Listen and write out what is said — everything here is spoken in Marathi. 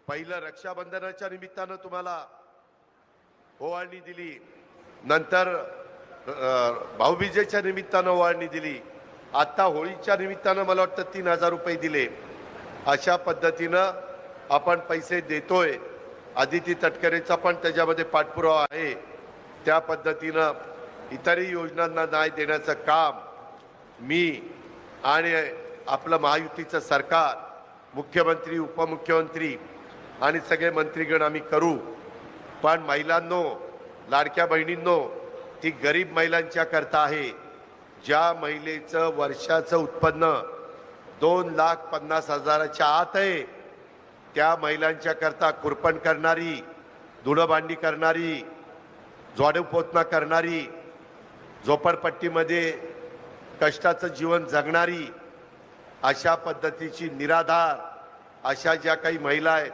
पहिलं रक्षाबंधनाच्या निमित्तानं तुम्हाला ओवाळणी दिली, नंतर भाऊबीजेच्या निमित्तानं ओवाळणी दिली, आता होळीच्या निमित्तानं मला वाटतं 3000 रुपये दिले. अशा पद्धतीनं आपण पैसे देतोय. आदिती तटकरेचा पण त्याच्यामध्ये पाठपुरावा आहे. त्या पद्धतीनं इतरही योजनांना न्याय देण्याचं काम मी आणि आपलं महायुतीचं सरकार, मुख्यमंत्री, उपमुख्यमंत्री आणि सगळे मंत्रीगण आम्ही करू. पण महिलांनो, लाडक्या बहिणींनो, ती गरीब महिलांच्या करता आहे. ज्या महिलेचं वर्षाचं उत्पन्न 2,50,000च्या आत आहे, त्या महिलांच्या करता कुरपण करणारी, धुणंभांडी करणारी, झाडूपोछा करणारी, झोपडपट्टीमध्ये कष्टाचं जीवन जगणारी, अशा पद्धतीची निराधार अशा ज्या काही महिला आहेत